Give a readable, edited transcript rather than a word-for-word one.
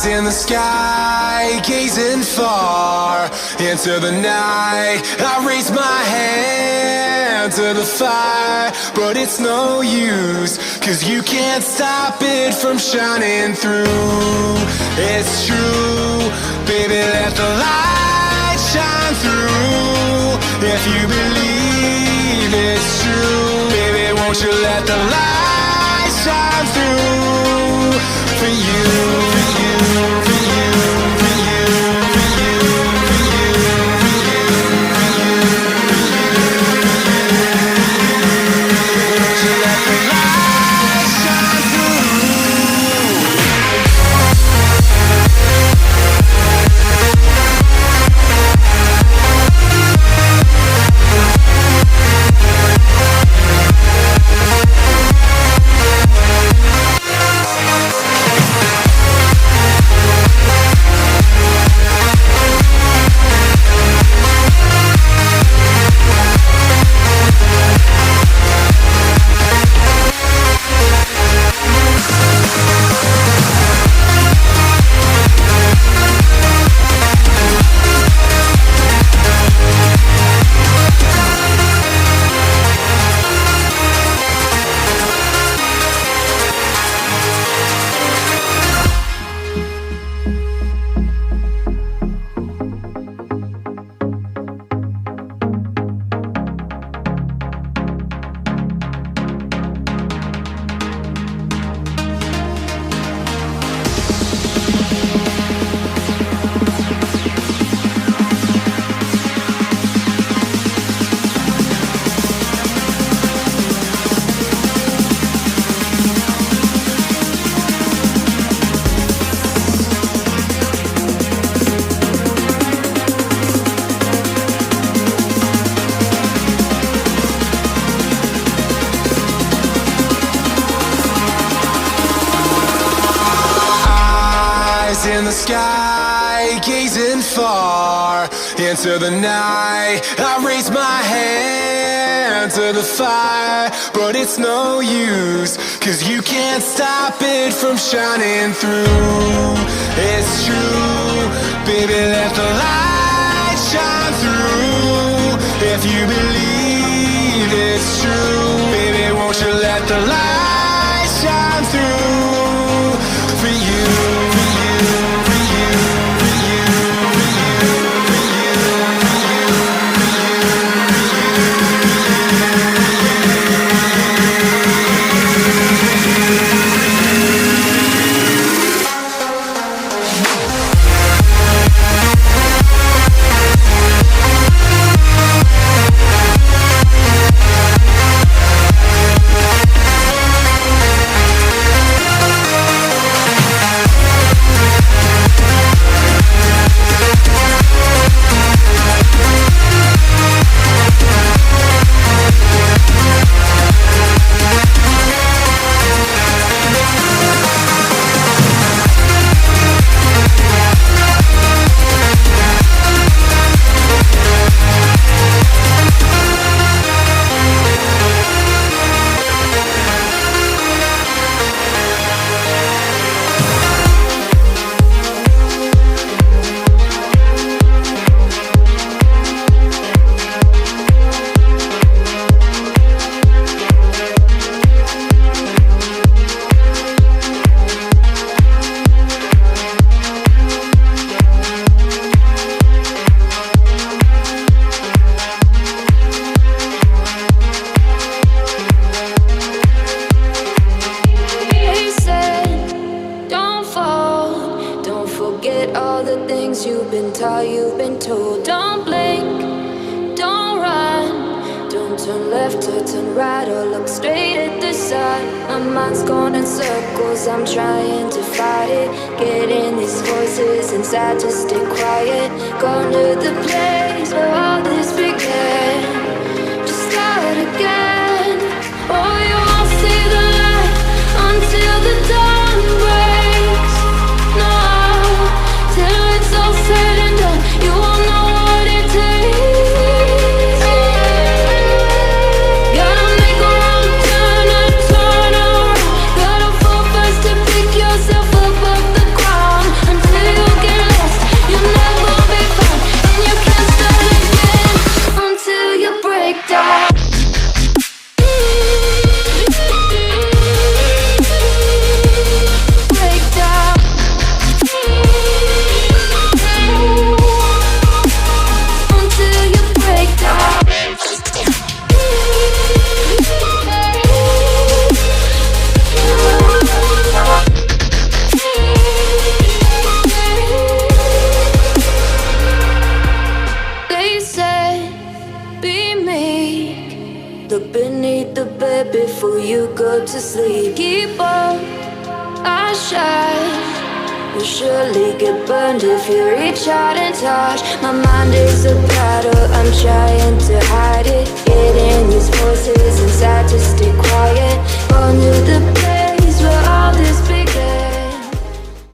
in the sky, gazing far into the night. I raise my hand to the fire, but it's no use, 'cause you can't stop it from shining through. It's true, baby, let the light shine through. If you believe it's true, baby, won't you let the light shine through for you, for you, for you, for you, for you, for you, for you, for you, won't you let the light shine through? In the sky, gazing far into the night. I raise my hand to the fire, but it's no use, 'cause you can't stop it from shining through. It's true, baby, let the light shine through. If you believe it's true, baby, won't you let the light shine through for you, for you. Yourself up off the ground. bed before you go to sleep. Keep on, I shine. You'll surely get burned if you reach out and touch. My mind is a battle, I'm trying to hide it. Getting these voices inside to